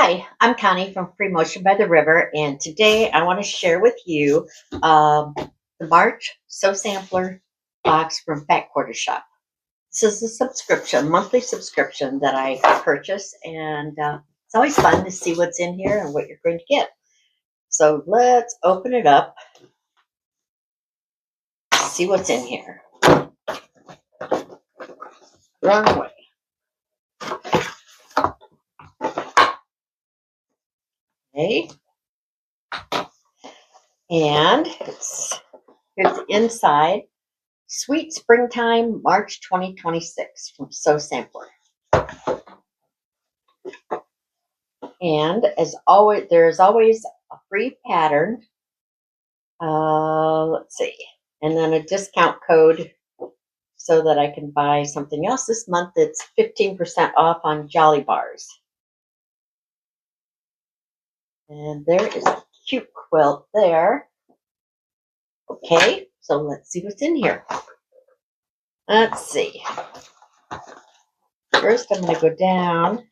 Hi, I'm Connie from Free Motion by the River, and today I want to share with you the March Sew Sampler box from Fat Quarter Shop. This is a subscription, monthly subscription that I purchase, and it's always fun to see what's in here and what you're going to get. So let's open it up, see what's in here. Run away. Okay. And here's the inside. Sweet Springtime, March 2026 from Sew Sampler. And as always, there's always a free pattern. Let's see. And then a discount code so that I can buy something else this month. It's 15% off on Jolly Bars. And there is a cute quilt there. Okay, so let's see what's in here. Let's see. First, I'm going to go down,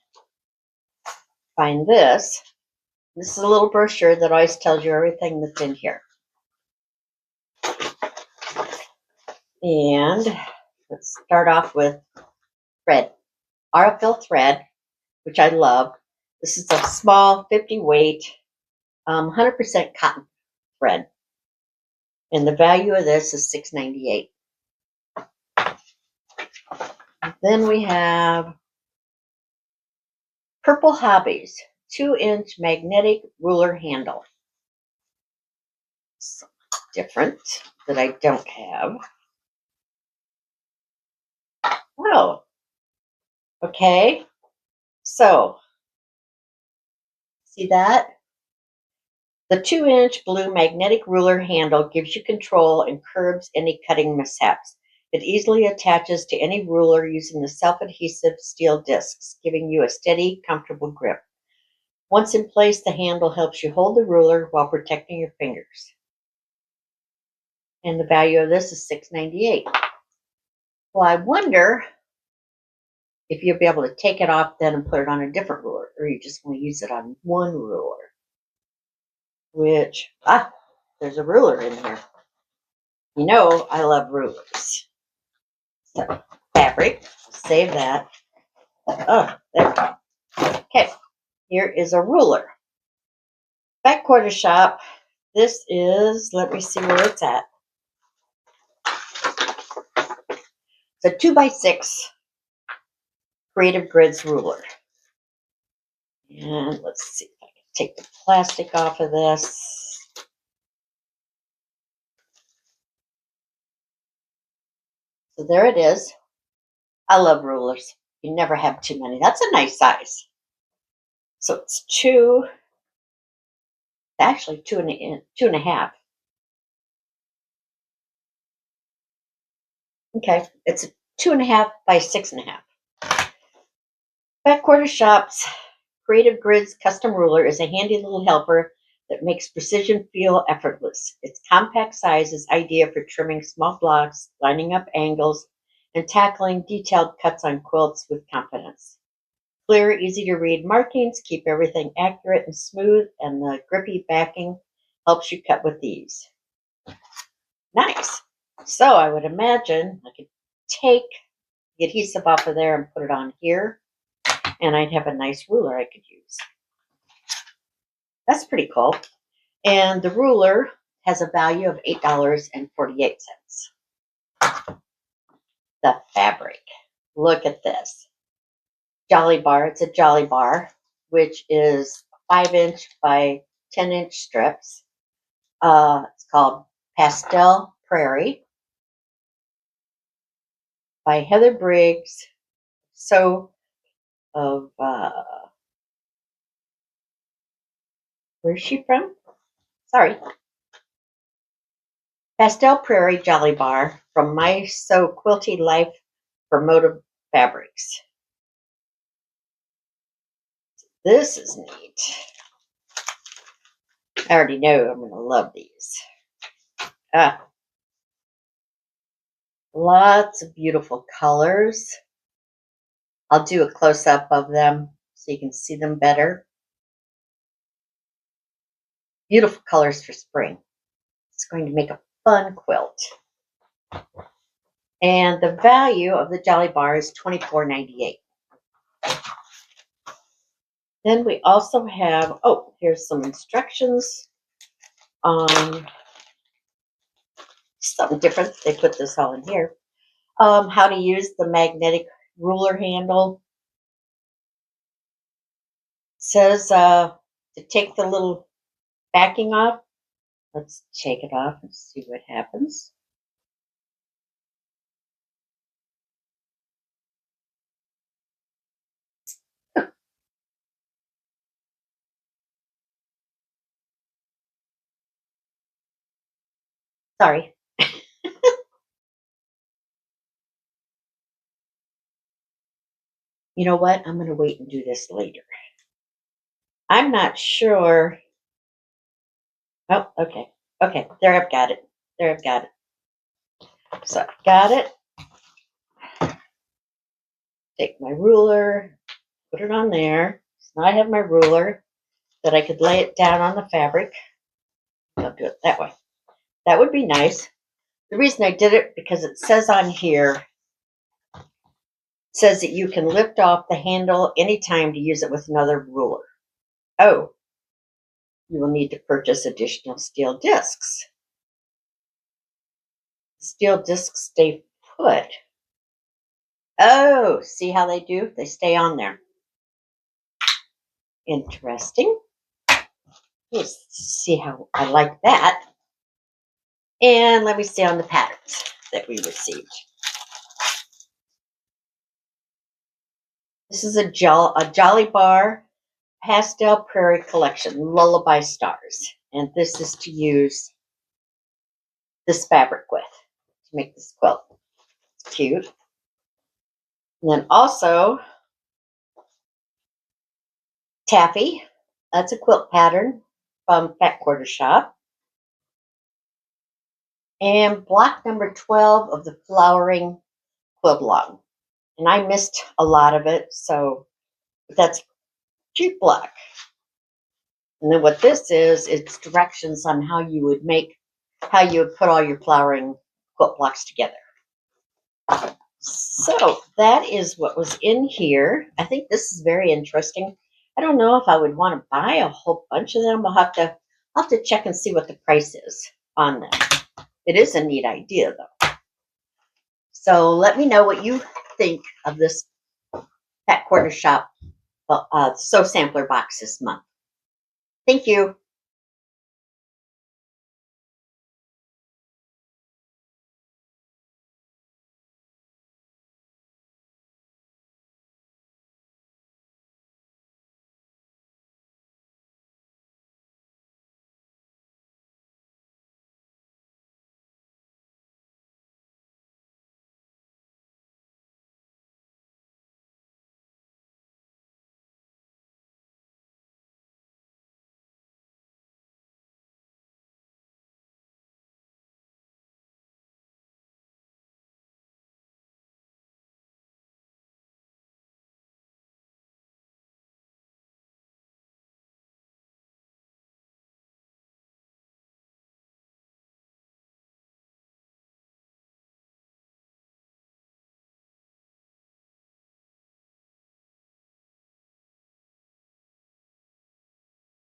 find this. This is a little brochure that always tells you everything that's in here. And let's start off with thread. RFL thread, which I love. This is a small 50 weight, 100% cotton thread. And the value of this is $6.98. Then we have Purple Hobbies, 2-inch magnetic ruler handle. Something different that I don't have. Oh, okay. So, see that? The 2-inch blue magnetic ruler handle gives you control and curbs any cutting mishaps. It easily attaches to any ruler using the self-adhesive steel discs, giving you a steady, comfortable grip. Once in place, the handle helps you hold the ruler while protecting your fingers. And the value of this is $6.98. Well, I wonder if you'll be able to take it off then and put it on a different ruler, or you just want to use it on one ruler. Which, there's a ruler in here. You know I love rulers. So, fabric, save that. Oh, there we go. Okay, here is a ruler. Fat Quarter Shop. This is, let me see where it's at. It's a 2x6 Creative Grids ruler. And let's see if I can take the plastic off of this. So there it is. I love rulers. You never have too many. That's a nice size. So it's actually two and a half. Okay, it's 2.5 by 6.5. Fat Quarter Shop's Creative Grids custom ruler is a handy little helper that makes precision feel effortless. Its compact size is ideal for trimming small blocks, lining up angles, and tackling detailed cuts on quilts with confidence. Clear, easy to read markings keep everything accurate and smooth, and the grippy backing helps you cut with ease. Nice. So I would imagine I could take the adhesive off of there and put it on here, and I'd have a nice ruler I could use. That's pretty cool. And the ruler has a value of $8.48. The fabric. Look at this. Jolly Bar. It's a Jolly Bar, which is 5-inch by 10-inch strips. It's called Pastel Prairie by Heather Briggs. So of where's she from? Sorry. Pastel Prairie Jolly Bar from My So Quilty Life for Motive Fabrics. This is neat. I already know I'm going to love these. Lots of beautiful colors. I'll do a close-up of them so you can see them better. Beautiful colors for spring. It's going to make a fun quilt. And the value of the Jolly Bar is $24.98. Then we also have, oh, here's some instructions on something different. They put this all in here. How to use the magnetic ruler handle. It says to take the little backing off. Let's take it off and see what happens. Sorry. You know what? I'm going to wait and do this later. I'm not sure. Oh, okay. Okay, there I've got it. There I've got it. So I've got it. Take my ruler, put it on there. So now I have my ruler that I could lay it down on the fabric. I'll do it that way. That would be nice. The reason I did it because it says on here, it says that you can lift off the handle anytime to use it with another ruler. Oh, you will need to purchase additional steel discs. Steel discs stay put. Oh, see how they do? They stay on there. Interesting. Let's see how I like that. And let me see on the patterns that we received. This is a Jolly Bar Pastel Prairie Collection, Lullaby Stars. And this is to use this fabric with to make this quilt. It's cute. And then also Taffy. That's a quilt pattern from Fat Quarter Shop. And block number 12 of the Flowering Quilt Along. And I missed a lot of it, so that's cute block. And then what this is, it's directions on how you would put all your flowering quilt blocks together. So that is what was in here. I think this is very interesting. I don't know if I would want to buy a whole bunch of them. I'll have to check and see what the price is on them. It is a neat idea, though. So let me know what you think of this Fat Quarter Shop Sew Sampler box this month. Thank you.